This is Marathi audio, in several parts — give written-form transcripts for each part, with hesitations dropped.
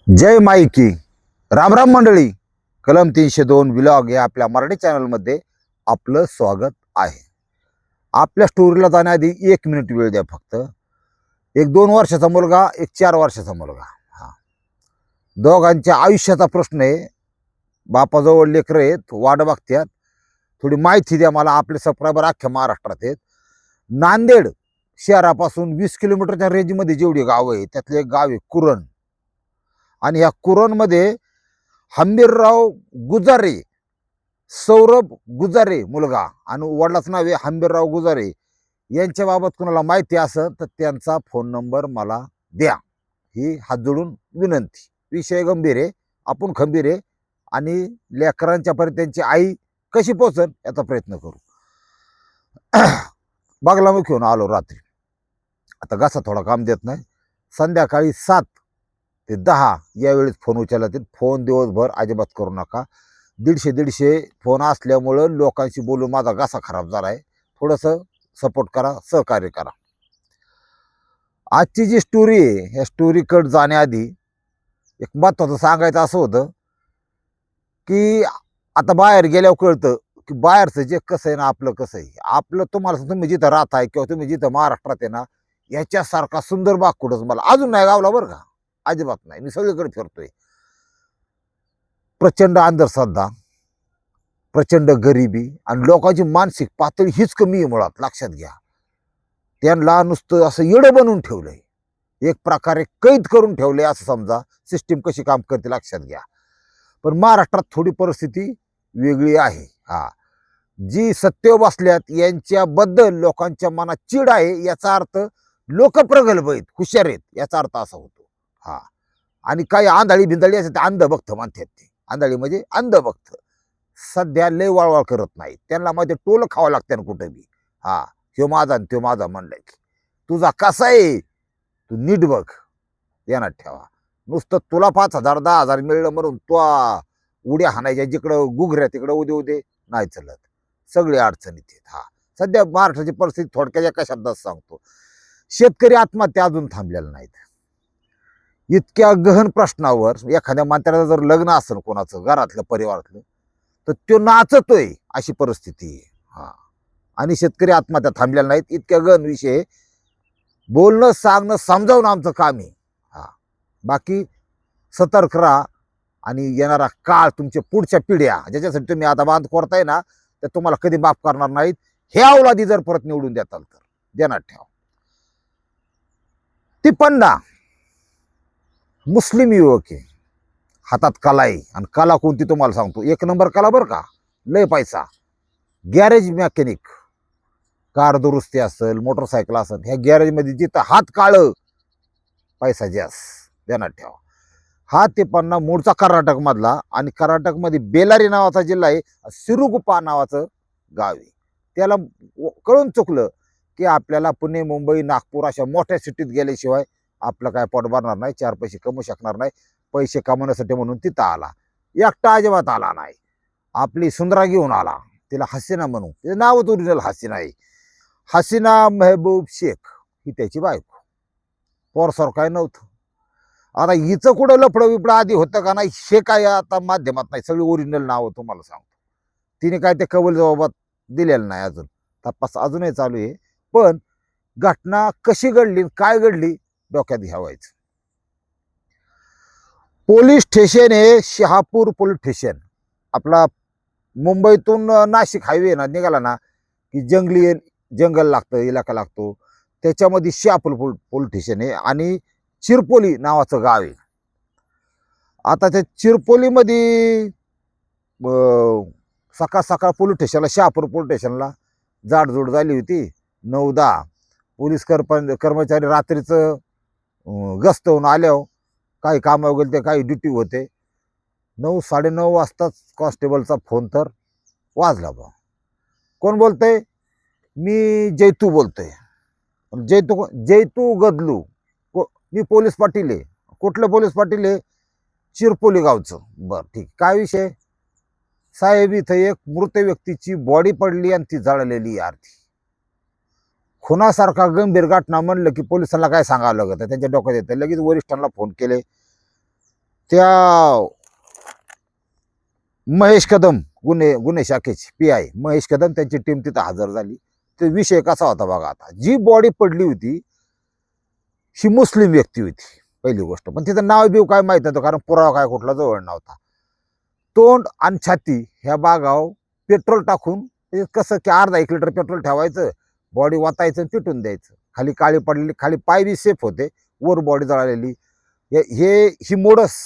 जय माईकी. राम राम मंडळी. कलम 302 व्लॉग या आपल्या मराठी चॅनलमध्ये आपलं स्वागत आहे. आपल्या स्टोरीला जाण्याआधी 1 मिनिट वेळ द्या फक्त. एक 2 वर्षाचा मुलगा, एक 4 वर्षाचा मुलगा, हा दोघांच्या आयुष्याचा प्रश्न आहे. बापाजवळ लेकरं आहेत, वाट बघतात. थोडी माहिती द्या मला. आपले सबस्क्रायबर अख्ख्या महाराष्ट्रात आहेत. नांदेड शहरापासून 20 किलोमीटरच्या रेंजमध्ये जेवढी गावं आहे त्यातलं एक गाव आहे कुरण. आणि या कुरणमध्ये हंबीरराव गुजारे, सौरभ गुजारे मुलगा, आणि वडिलाचं नाव आहे हंबीरराव गुजारे. यांच्याबाबत कुणाला माहिती असेल तर त्यांचा फोन नंबर मला द्या. ही हात जोडून विनंती. विषय गंभीर आहे, आपण खंबीर आहे, आणि लेकरांच्यापर्यंत त्यांची आई कशी पोचल याचा प्रयत्न करू. बागलामुख घेऊन आलो रात्री. आता घसा थोडा काम देत नाही. संध्याकाळी 7 ते 10 यावेळेस फोन उचलला. ते फोन दिवसभर अजिबात करू नका. 150 फोन असल्यामुळं लोकांशी बोलून माझा घसा खराब झाला आहे. थोडंसं सपोर्ट करा, सहकार्य करा. आजची जी स्टोरी आहे ह्या स्टोरीकडे जाण्याआधी एक महत्त्वाचं सांगायचं असं होतं की आता बाहेर गेल्यावर कळतं की बाहेरचं जे कसं आहे ना आपलं कसं आहे. आपलं तुम्हाला तुम्ही जिथं राहत आहे किंवा तुम्ही जिथं महाराष्ट्रात आहे ना, याच्यासारखा सुंदर बाग कुठंच मला अजून नाही गावला बरं का. अजिबात नाही. मी सगळीकडे फिरतोय. प्रचंड अंधश्रद्धा, प्रचंड गरिबी, आणि लोकांची मानसिक पातळी हीच कमी आहे मुळात. लक्षात घ्या. त्यांना नुसतं असं येडं बनवून ठेवलंय, एक प्रकारे कैद करून ठेवलंय असं समजा. सिस्टीम कशी काम करते लक्षात घ्या. पण महाराष्ट्रात थोडी परिस्थिती वेगळी आहे. हा, जी सत्तेवर बसल्यात यांच्याबद्दल लोकांच्या मनात चीड आहे, याचा अर्थ लोक प्रगल्भ आहेत, हुशार आहेत, याचा अर्थ असा होतो. हा, आणि काही आंधळी भिंदळी असते, अंधभक्त म्हणतात. ते आंधळी म्हणजे अंधभक्त सध्या लय वळवळ करत नाही. त्यांना मध्ये टोल खावं लागतं ना कुठं बी. हा, ह्यो माझा आणि त्यो माझा म्हणलाय की तुझा कसा आहे तू नीट बघ, ध्यानात ठेवा. नुसतं तुला 5,000 10,000 मिळलं म्हणून तो उड्या हाणायच्या जिकडं गुगऱ्या तिकडं उदे उदे नाही चलत. सगळे अडचणीत आहेत. हा, सध्या महाराष्ट्राची परिस्थिती थोडक्यात एका शब्दात सांगतो. शेतकरी आत्महत्या अजून थांबलेल्या नाहीत. इतक्या गहन प्रश्नावर एखाद्या मंत्र्याचं जर लग्न असेल कोणाचं घरातलं परिवारातलं तर तो नाचतोय अशी परिस्थिती आहे. हा, आणि शेतकरी आत्महत्या थांबलेल्या नाहीत. इतक्या गहन विषय बोलणं सांगणं समजावून आमचं काम आहे. हा, बाकी सतर्क राहा. आणि येणारा काळ तुमच्या पुढच्या पिढ्या ज्याच्यासाठी तुम्ही आता बांध करताय ना तर तुम्हाला कधी माफ करणार नाहीत. हे अवलादी जर परत निवडून देताल तर ध्यानात ठेवा. ती पन्ना मुस्लिम युवक आहे, हातात कला आहे. आणि कला कोणती तुम्हाला सांगतो, 1 नंबर कला बरं का. लय पैसा. गॅरेज मेकॅनिक, कार दुरुस्ती असेल, मोटरसायकल असेल, ह्या गॅरेजमध्ये जिथं हात काळ पैसा जास्त. ध्यानात ठेवा. हा ते पन्ना मूळचा कर्नाटक मधला, आणि कर्नाटकमध्ये बेलारी नावाचा जिल्हा आहे, सिरुगुप्पा नावाचं गाव आहे. त्याला कळून चुकलं की आपल्याला पुणे मुंबई नागपूर अशा मोठ्या सिटीत गेल्याशिवाय आपलं काय पोट भरणार नाही, 4 पैसे कमवू शकणार नाही. पैसे कमवण्यासाठी म्हणून तिथं आला. एकटा अजिबात आला नाही. आपली सुंदरा घेऊन आला. तिला हसीना म्हणू, तिचं नावच ओरिजिनल हसीना आहे. हसीना मेहबूब शेख ही त्याची बायको. पोरसोर काय नव्हतं. आता हिचं कुठं लफडं विपडं आधी होतं का नाही हे काय आता माध्यमात नाही. सगळी ओरिजिनल नावं तुम्हाला सांगतो. तिने काय ते कबूल जबाबात दिलेलं नाही अजून. तपास अजूनही चालू आहे. पण घटना कशी घडली काय घडली डोक्यात घ्यावायचं. पोलीस स्टेशन हे शहापूर पोलीस स्टेशन. आपला मुंबईतून नाशिक हायवे ना निघाला ना की जंगल लागतं, इलाका लागतो. त्याच्यामध्ये शहापूर पोलीस स्टेशन आहे, आणि चिरपोली नावाचं गाव आहे. आता त्या चिरपोलीमध्ये सकाळ सकाळ पोलीस स्टेशनला, शहापूर पोलीस स्टेशनला जाडजूड झाली होती. 9-10 पोलीस कर्मचारी रात्रीचं गस्तवून आल्यावर काही कामं वगैरे ते काही ड्युटी होते. 9-9:30 वाजताच कॉन्स्टेबलचा फोन तर वाजला. बा कोण बोलतंय? मी जैतू बोलतोय. जैतू गदलू. मी पोलीस पाटील आहे. कुठलं पोलीस पाटील आहे? चिरपोली गावचं. बरं ठीक. काय विषय? साहेब इथं एक मृत व्यक्तीची बॉडी पडली आणि ती जळलेली आरती. खुनासारखा गंभीर घटना म्हणलं की पोलिसांना काय सांगावं लागतं, त्यांच्या डोक्यात येतं. लगेच वरिष्ठांना फोन केले. त्या महेश कदम गुन्हे शाखेचे PI महेश कदम त्यांची टीम तिथं हजर झाली. ते विषय कसा होता बघा. आता जी बॉडी पडली होती ही मुस्लिम व्यक्ती होती पहिली गोष्ट, पण तिचं नाव बिव काय माहित नव्हतं, कारण पुरावा काय कुठला जवळ नव्हता. तोंड आणि छाती ह्या भागावर पेट्रोल टाकून, कसं की अर्धा 1 लिटर पेट्रोल ठेवायचं, बॉडी वाचायचं पिटून द्यायचं. खाली काळी पडलेली, खाली पाय बी सेफ होते, वर बॉडी जळालेली. ही मोडस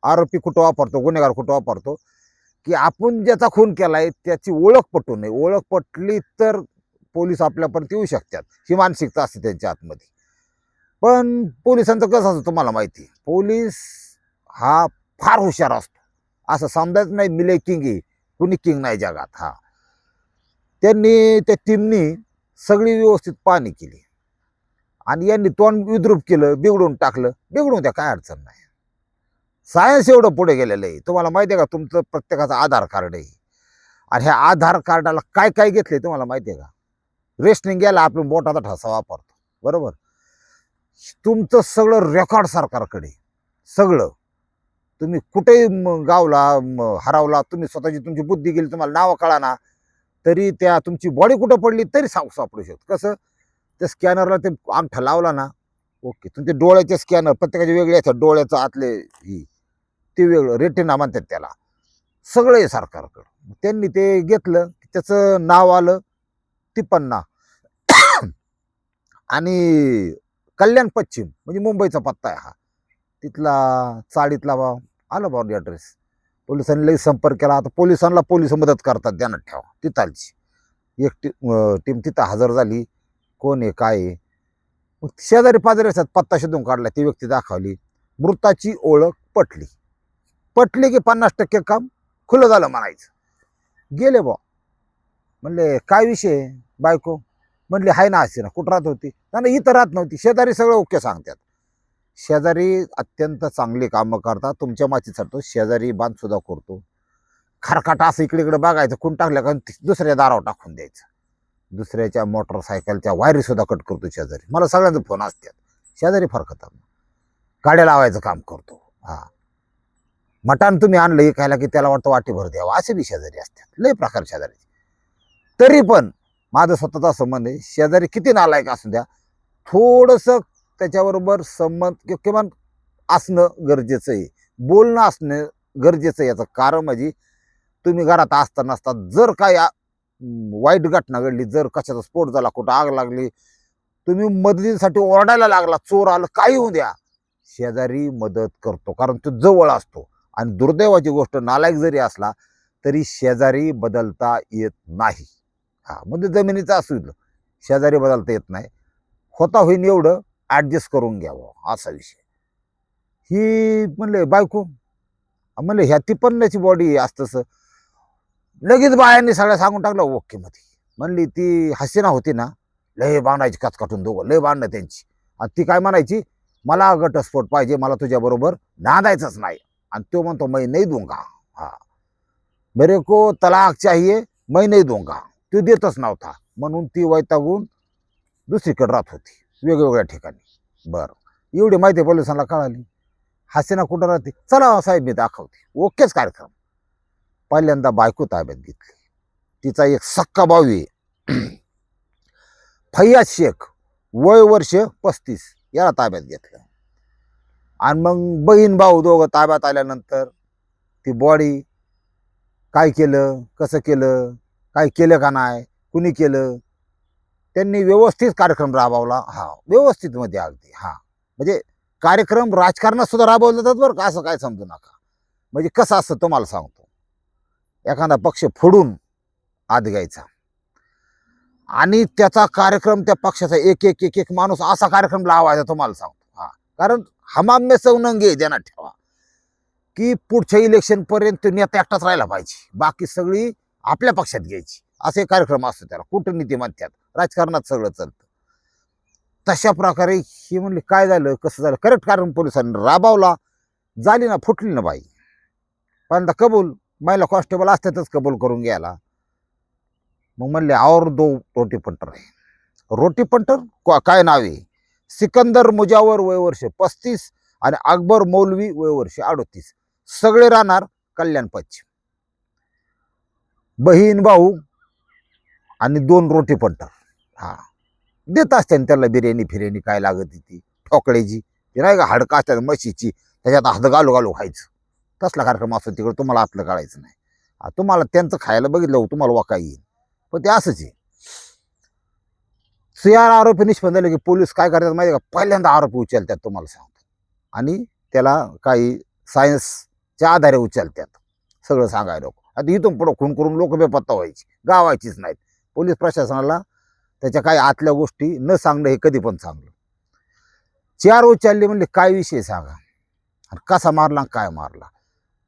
आरोपी कुठं वापरतो, गुन्हेगार कुठं वापरतो, की आपण ज्याचा खून केलाय त्याची ओळख पटू नये. ओळख पटली तर पोलीस आपल्यापर्यंत येऊ शकतात, ही मानसिकता असते त्यांच्या आतमध्ये. पण पोलिसांचं कसं असतं तुम्हाला माहिती, पोलीस हा फार हुशार असतो. असं समजायच नाही मिले किंग आहे, कुणी किंग नाही जगात. हा, त्यांनी त्या टीमनी सगळी व्यवस्थित पाहणी केली आणि यांनी तोंड विद्रूप केलं, बिघडून टाकलं. बिघडून द्या, काय अडचण नाही. सायन्स एवढं पुढे गेलेलं आहे. तुम्हाला माहिती आहे का, तुमचं प्रत्येकाचं आधार कार्ड आहे आणि ह्या आधार कार्डाला काय काय घेतलंय तुम्हाला माहिती आहे का? रेशनिंग गेला आपण बोटाचा ठसा वापरतो, बरोबर. तुमचं सगळं रेकॉर्ड सरकारकडे, सगळं. तुम्ही कुठेही गावला हरवला, तुम्ही स्वतःची तुमची बुद्धी गेली, तुम्हाला नावं कळा ना, तरी त्या तुमची बॉडी कुठं पडली तरी सापडू शकतो. कसं, त्या स्कॅनरला ते अंगठा लावला ना, ओके. तुमचे डोळ्याचे स्कॅनर प्रत्येकाचे वेगळे असतात, डोळ्याचं आतले ही ते वेगळं रेटिना म्हणतात त्याला, सगळं आहे सरकारकडं. त्यांनी ते घेतलं, त्याचं नाव आलं तिपन्ना आणि कल्याण पश्चिम म्हणजे मुंबईचा पत्ता आहे हा. तिथला चाळीतला आला बॉडी ॲड्रेस. पोलिसांनी लगेच संपर्क केला. आता पोलिस मदत करतात, ध्यानात ठेवा. तिथालची एक टीम तिथं हजर झाली. कोण आहे काय आहे, मग शेजारी पाजारी असतात, पत्ता शोधून काढला, ती व्यक्ती दाखवली, मृताची ओळख पटली. की 50% काम खुलं झालं म्हणायचं. गेले बा. म्हणले काय विषय, बायको म्हणले हाय ना, असे ना. कुठं राहत होती? नाही, इथं राहत नव्हती. शेजारी सगळं ओके सांगतात. शेजारी अत्यंत चांगली कामं करतात. तुमच्या मातीसाठी शेजारी बांध सुद्धा करतो. खरकाटा असं इकडे इकडे बघायचं, खून टाकल्या का दुसऱ्या दारावर टाकून द्यायचं. दुसऱ्याच्या मोटरसायकलच्या वायरी सुद्धा कट करतो शेजारी. मला सगळ्यांचे फोन असतात. शेजारी फार खतरनाक. गाड्या लावायचं काम करतो. हा, मटान तुम्ही आणलं ऐकायला की त्याला वाटतं वाटीभर द्यावं, असे बी शेजारी असतात. लय प्रकार शेजारी. तरी पण माझं स्वतःचं असं म्हणणं आहे, शेजारी किती नालायक असू द्या, थोडंसं त्याच्याबरोबर संबंध किमान असणं गरजेचं आहे, बोलणं असणं गरजेचं आहे. याचं कारण म्हणजे तुम्ही घरात असता नसता जर काय वाईट घटना घडली, जर कशाचा स्फोट झाला, कुठं आग लागली, तुम्ही मदतीसाठी ओरडायला लागला, चोर आलं, काही होऊ द्या, शेजारी मदत करतो, कारण तो जवळ असतो. आणि दुर्दैवाची गोष्ट, नालायक जरी असला तरी शेजारी बदलता येत नाही. हा, म्हणजे जमिनीचं असू शेजारी बदलता येत नाही. होता होईन एवढं ॲडजस्ट करून घ्यावं, असा विषय. ही म्हणले बायको, म्हणले ह्या तिपन्नाची बॉडी असतंस. लगेच बायांनी सगळ्या सांगून टाकलं ओके मध्ये. म्हणली ती हसीना होती ना, लय बांधायची कचकाटून दोघं, लय बांधणं त्यांची. आणि ती काय म्हणायची, मला घटस्फोट पाहिजे, मला तुझ्याबरोबर नांदायचंच नाही. आणि तो म्हणतो मैं नहीं दूंगा. हा, मेरे को तलाक चाहिए, मैं नहीं दूंगा. तो देतच नव्हता, म्हणून ती वैतागून दुसरीकडे राहत होती, वेगवेगळ्या ठिकाणी. बरं, एवढी माहिती पोलिसांना कळाली. हसीना कुठं राहते, चला साहेब मी दाखवते. ओकेच कार्यक्रम. पहिल्यांदा बायको ताब्यात घेतली. तिचा एक सक्का भाऊ आहे फैयाज शेख, वय वर्ष 35, याला ताब्यात घेतलं. आणि मग बहीण भाऊ दोघं ताब्यात आल्यानंतर ती बॉडी काय केलं, कसं केलं, काय केलं का नाही, कुणी केलं, त्यांनी व्यवस्थित कार्यक्रम राबवला. हा, व्यवस्थित मध्ये अगदी. हा, म्हणजे कार्यक्रम राजकारणात सुद्धा राबवले जातात बरं का, असं काय समजू नका. म्हणजे कसं असतं तुम्हाला सांगतो, एखादा पक्ष फोडून आत घ्यायचा आणि त्याचा कार्यक्रम, त्या पक्षाचा एक एक एक एक माणूस असा कार्यक्रम लावायचा, तुम्हाला सांगतो. हा, कारण हमाम में सौनंगी ध्यानात ठेवा की पुढच्या इलेक्शन पर्यंत नेता एकटाच राहिला पाहिजे, बाकी सगळी आपल्या पक्षात घ्यायची. असे कार्यक्रम असतो, त्याला कूटनीती म्हणतात. राजकारणात सगळं चालतं तशा प्रकारे. ही म्हणली काय झालं, कसं झालं, करेक्ट कार्यक्रम पोलिसांनी राबवला. झाली ना, फुटली ना बाई. पण कबूल, महिला कॉन्स्टेबल असतातच कबूल करून घ्यायला. मग म्हणले और 2 रोटी पंटर आहे. रोटी पंटर काय नाव आहे, सिकंदर मुजावर, वय वर्ष 35, आणि अकबर मौलवी वय वर्ष 38. सगळे राहणार कल्याण पश्चिम. बहीण भाऊ आणि 2 रोटी पंटर. हा, देत असते त्याला बिर्याणी फिर्याणी काय लागत ती ठोकळ्याची, ती नाही का हाडकं असतात म्हशीची, त्याच्यात हात घालू घालू खायचं. तसला कार्यक्रम असतो तिकडे. तुम्हाला आतलं काढायचं नाही. तुम्हाला त्यांचं खायला बघितलं तुम्हाला वाका येईल, पण ते असंच आहे. 4 आरोपी निष्पन्न झाले की पोलीस काय करतात माहिती का, पहिल्यांदा आरोपी उचलतात तुम्हाला सांगतो, आणि त्याला काही सायन्सच्या आधारे उचलतात. सगळं सांगायला नको. आता इथून पुढं खून करून लोक बेपत्ता व्हायची, गावायचीच नाहीत. पोलीस प्रशासनाला त्याच्या काही आतल्या गोष्टी न सांगणं हे कधी पण चांगलं. 4 उचलले म्हणजे काय विषय सांगा, आणि कसा मारला काय मारला.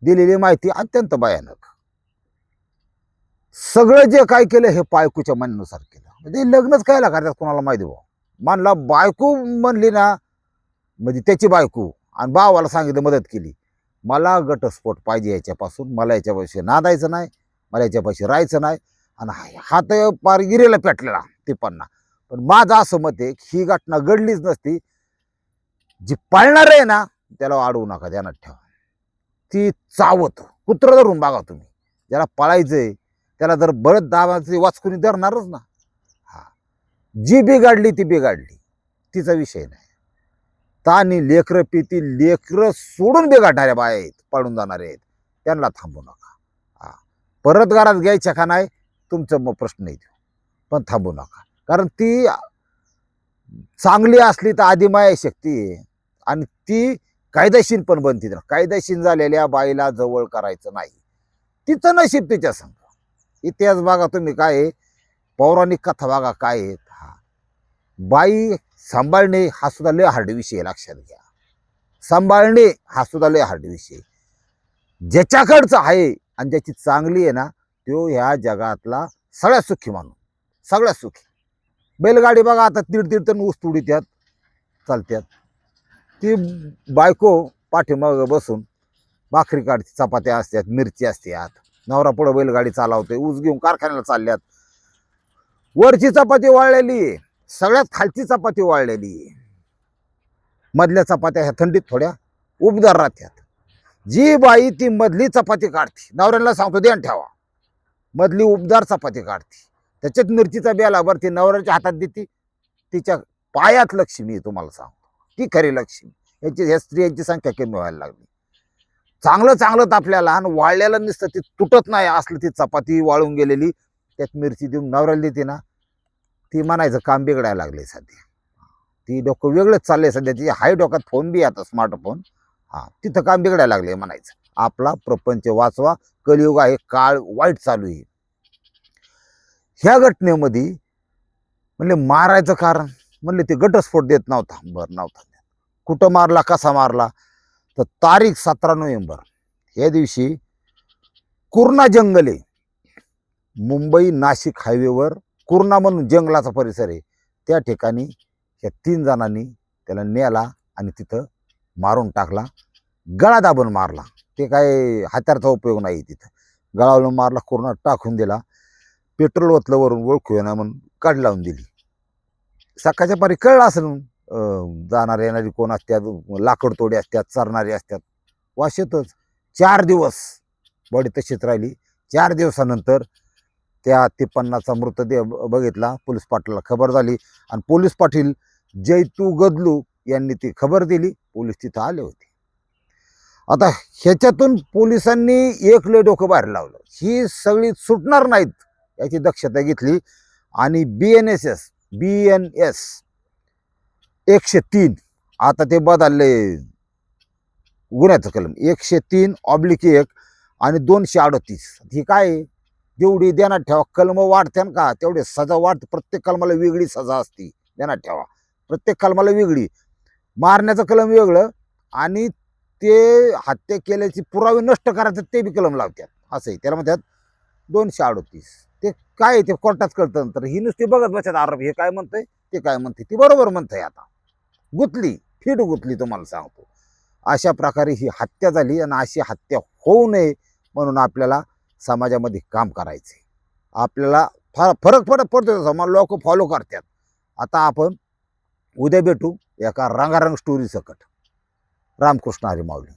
दिलेली माहिती अत्यंत भयानक. सगळं जे काय केलं हे बायकोच्या म्हणण्यानुसार केलं. म्हणजे लग्नच कायला करतात कोणाला माहिती भाऊ. मानला बायको म्हणली ना, म्हणजे त्याची बायको, आणि भावाला सांगितलं मदत केली, मला घटस्फोट पाहिजे याच्यापासून, मला याच्यापाशी नादायचं नाही, मला याच्यापाशी राहायचं नाही. आणि हात पार गिरेला पेटलेला ते पण माझं असं मत आहे की ही घटना घडलीच नसती. जी पाळणार आहे ना त्याला अडवू नका, ध्यानात ठेवा. ती चावत कुत्र धरून बघा तुम्ही, ज्याला पळायचंय त्याला जर बरंच दाबाची वाचकुनी धरणारच ना. हा, जी बिघडली ती बिघडली, तिचा विषय नाही. तानी लेकरं पिती, लेकरं सोडून बिघडणाऱ्या बाया आहेत, पळून जाणारे आहेत, त्यांना थांबू नका. हा, परत घरात घ्यायच्या का नाही तुमचं मग प्रश्न आहे, पण थांबू नका. कारण ती चांगली असली तर आदिमाया शक्ती आहे, आणि ती कायदेशीर पण बनती. कायदेशीर झालेल्या बाईला जवळ करायचं नाही, तिचं नशीब तिच्या संग. इतिहास बघा तुम्ही, काय पौराणिक कथा बघा काय आहेत. हा, बाई सांभाळणे हा सुद्धा लय हार्ड विषय, लक्षात घ्या. सांभाळणे हा सुद्धा लय हार्ड विषय. ज्याच्याकडचं आहे आणि ज्याची चांगली आहे ना, तो ह्या जगातला सगळ्यात सुखी माणूस, सगळ्यात सुखी. बैलगाडी बघा आता 1.5 टन ऊस तुडीत्यात चालत्यात, ती बायको पाठीमाग बसून भाकरी काढते, चपात्या असतात, मिरची असतात, नवरा पुढं बैलगाडी चालवते, ऊस घेऊन कारखान्याला चालल्यात. वरची चपाती वाळलेली, सगळ्यात खालची चपाती वाळलेली, मधल्या चपात्या ह्या थंडीत थोड्या उबदार राहत्यात. जी बाई ती मधली चपाती काढते, नवऱ्याला सांगतो ध्यान ठेवा, मधली उबदार चपाती काढते, त्याच्यात मिरचीचा बेलाभर ती नवऱ्याच्या हातात देते, तिच्या पायात लक्ष्मी, तुम्हाला सांगतो ती खरी लक्ष्मी. ह्या स्त्रियांची संख्या कमी व्हायला लागली. चांगलं चांगलं तापल्याला आणि वाळल्याला नसतं, ती तुटत नाही असलं ती चपाती वाळून गेलेली त्यात मिरची देऊन नवऱ्याला देते ना, ती म्हणायचं काम बिघडायला लागले सध्या. ती डोकं वेगळंच चाललंय सध्या, ती हाय डोक्यात फोन बी आता स्मार्टफोन. हा, तिथं काम बिघडायला लागले म्हणायचं. आपला प्रपंच वाचवा, कलियुग आहे, काळ वाईट चालू आहे. ह्या घटनेमध्ये म्हणले मारायचं कारण, म्हणले ते घटस्फोट देत नव्हता. बरं, नव्हता. कुठं मारला, कसा मारला, तर तारीख 17 नोव्हेंबर या दिवशी कुर्णा जंगल आहे, मुंबई नाशिक हायवेवर कुर्णा म्हणून जंगलाचा परिसर आहे, त्या ठिकाणी या 3 जणांनी त्याला नेला आणि तिथं मारून टाकला. गळा दाबून मारला, ते काय हत्याराचा उपयोग नाही, तिथं गळावून मारला, कुर्णा टाकून दिला. पेट्रोल ओतलं वरून, ओळखू ना म्हणून काढ लावून दिली. सकाळच्या पारी कळलं असेल, जाणारे येणारी कोण असतात, लाकड तोडे असतात, चरणारे असतात, वास येतच. 4 दिवस बॉडी तशीच राहिली. 4 दिवसानंतर त्या 53चा मृतदेह बघितला, पोलीस पाटलाला खबर झाली, आणि पोलीस पाटील जैतू गदलू यांनी ती खबर दिली. पोलीस तिथं आले होते. आता ह्याच्यातून पोलिसांनी एक लय डोकं बाहेर लावलं, ही सगळी सुटणार नाहीत याची दक्षता घेतली, आणि BNSS 103, आता ते बदलले गुन्ह्याचं कलम, 103/1 आणि 238. ही काय, जेवढी ध्यानात ठेवा कलम वाढते का तेवढे सजा वाढते. प्रत्येक कलमाला वेगळी सजा असते, ध्यानात ठेवा. प्रत्येक कलमाला वेगळी. मारण्याचं कलम वेगळं, आणि ते हत्या केल्याची पुरावे नष्ट करायचं ते बी कलम लावतात. असंही त्याला म्हणतात 238. ते काय ते कोर्टात कळतं. तर ही नुसती बघत बसतात आरोप, हे काय म्हणतंय ते काय म्हणते, ती बरोबर म्हणतंय. आता गुतली, फिट गुतली, तुम्हाला सांगतो. अशा प्रकारे ही हत्या झाली, आणि अशी हत्या होऊ नये म्हणून आपल्याला समाजामध्ये काम करायचंय. आपल्याला फरक पडतो, समाज लोक फॉलो करतात. आता आपण उद्या भेटू एका रंगारंग स्टोरी सकट. रामकृष्ण हरी माऊली.